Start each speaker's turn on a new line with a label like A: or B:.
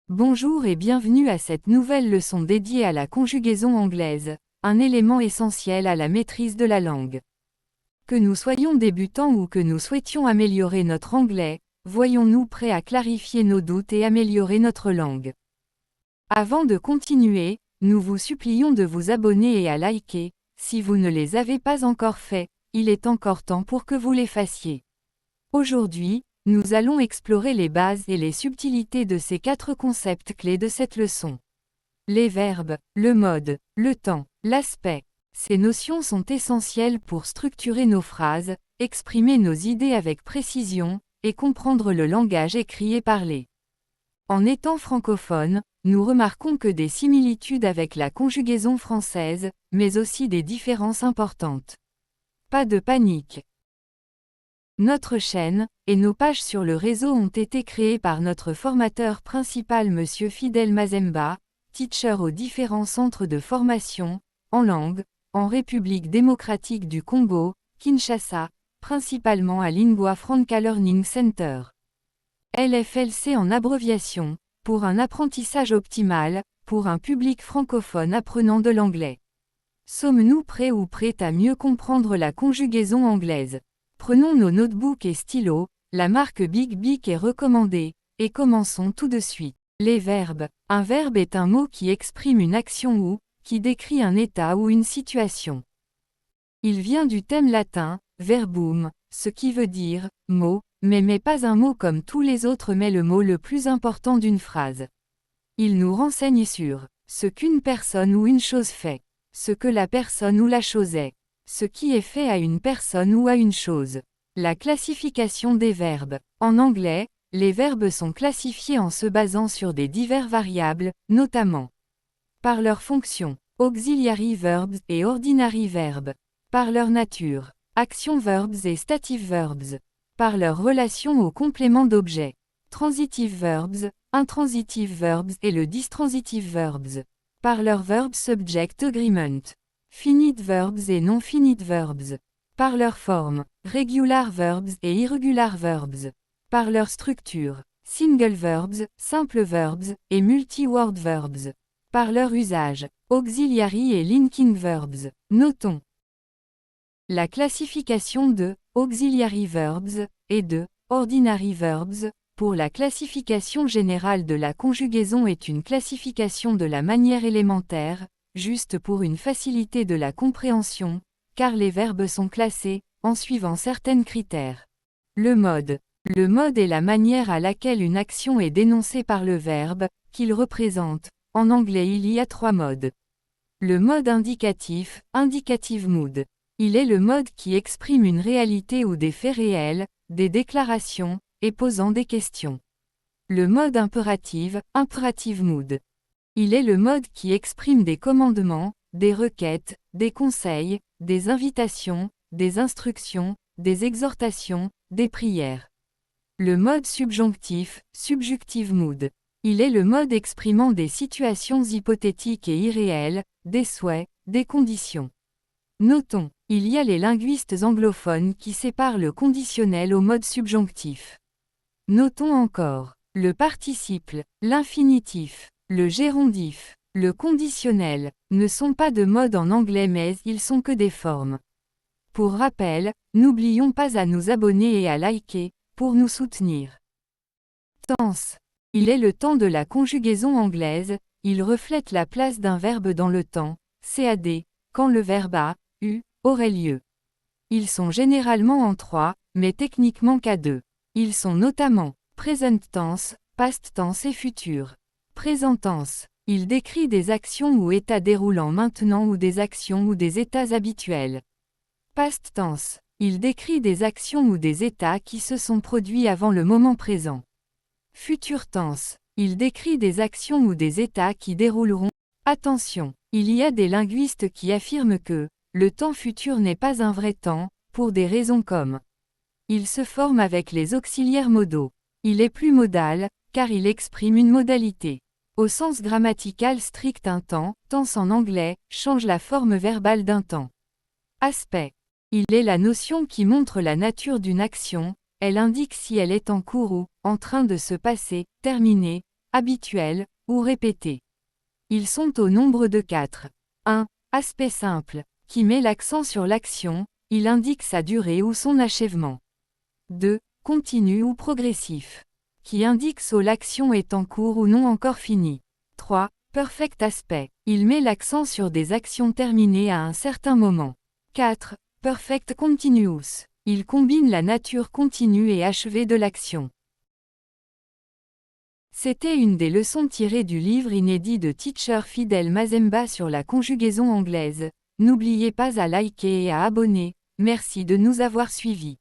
A: Bonjour et bienvenue à cette nouvelle leçon dédiée à la conjugaison anglaise, un élément essentiel à la maîtrise de la langue. Que nous soyons débutants ou que nous souhaitions améliorer notre anglais, voyons-nous prêts à clarifier nos doutes et améliorer notre langue. Avant de continuer, nous vous supplions de vous abonner et à liker, si vous ne les avez pas encore faits, il est encore temps pour que vous les fassiez. Aujourd'hui, nous allons explorer les bases et les subtilités de ces 4 concepts clés de cette leçon. Les verbes, le mode, le temps, l'aspect. Ces notions sont essentielles pour structurer nos phrases, exprimer nos idées avec précision, et comprendre le langage écrit et parlé. En étant francophone, nous remarquons que des similitudes avec la conjugaison française, mais aussi des différences importantes. Pas de panique. Notre chaîne, et nos pages sur le réseau ont été créées par notre formateur principal Monsieur Fidel Mazemba, teacher aux différents centres de formation, en langue, en République démocratique du Congo, Kinshasa, principalement à Lingua Franca Learning Center. LFLC en abréviation, pour un apprentissage optimal, pour un public francophone apprenant de l'anglais. Sommes-nous prêts ou prêtes à mieux comprendre la conjugaison anglaise ? Prenons nos notebooks et stylos, la marque Big Bic est recommandée, et commençons tout de suite. Les verbes. Un verbe est un mot qui exprime une action ou, qui décrit un état ou une situation. Il vient du thème latin, verbum, ce qui veut dire, mot, mais pas un mot comme tous les autres mais le mot le plus important d'une phrase. Il nous renseigne sur ce qu'une personne ou une chose fait, ce que la personne ou la chose est, ce qui est fait à une personne ou à une chose. La classification des verbes. En anglais, les verbes sont classifiés en se basant sur des diverses variables, notamment par leur fonction, auxiliary verbs et ordinary verbs, par leur nature, action verbs et stative verbs, par leur relation au complément d'objet, transitive verbs, intransitive verbs et le distransitive verbs, par leur verb subject agreement, finite verbs et non-finite verbs, par leur forme, regular verbs et irregular verbs, par leur structure, single verbs, simple verbs et multi-word verbs, par leur usage, auxiliary et linking verbs. Notons la classification de auxiliary verbs et de ordinary verbs. Pour la classification générale de la conjugaison est une classification de la manière élémentaire, juste pour une facilité de la compréhension, car les verbes sont classés, en suivant certains critères. Le mode. Le mode est la manière à laquelle une action est dénoncée par le verbe, qu'il représente. En anglais il y a 3 modes. Le mode indicatif, indicative mood. Il est le mode qui exprime une réalité ou des faits réels, des déclarations, et posant des questions. Le mode impératif, imperative mood. Il est le mode qui exprime des commandements, des requêtes, des conseils, des invitations, des instructions, des exhortations, des prières. Le mode subjonctif, subjunctive mood. Il est le mode exprimant des situations hypothétiques et irréelles, des souhaits, des conditions. Notons, il y a les linguistes anglophones qui séparent le conditionnel au mode subjonctif. Notons encore, le participe, l'infinitif, le gérondif, le conditionnel, ne sont pas de modes en anglais mais ils sont que des formes. Pour rappel, n'oublions pas à nous abonner et à liker, pour nous soutenir. Tense. Il est le temps de la conjugaison anglaise, il reflète la place d'un verbe dans le temps, CAD, quand le verbe a, eu, aurait lieu. Ils sont généralement en 3, mais techniquement qu'à 2. Ils sont notamment present tense, past tense et futur. Present tense. Il décrit des actions ou états déroulant maintenant ou des actions ou des états habituels. Past tense. Il décrit des actions ou des états qui se sont produits avant le moment présent. Futur tense. Il décrit des actions ou des états qui dérouleront. Attention, il y a des linguistes qui affirment que le temps futur n'est pas un vrai temps, pour des raisons comme il se forme avec les auxiliaires modaux. Il est plus modal, car il exprime une modalité. Au sens grammatical strict un temps, tense en anglais, change la forme verbale d'un temps. Aspect. Il est la notion qui montre la nature d'une action, elle indique si elle est en cours ou, en train de se passer, terminée, habituel, ou répété. Ils sont au nombre de 4. 1. Aspect simple, qui met l'accent sur l'action, il indique sa durée ou son achèvement. 2. Continu ou progressif, qui indique soit l'action est en cours ou non encore finie. 3. Perfect aspect, il met l'accent sur des actions terminées à un certain moment. 4. Perfect continuous, il combine la nature continue et achevée de l'action. C'était une des leçons tirées du livre inédit de Teacher Fidel Mazemba sur la conjugaison anglaise. N'oubliez pas à liker et à abonner. Merci de nous avoir suivis.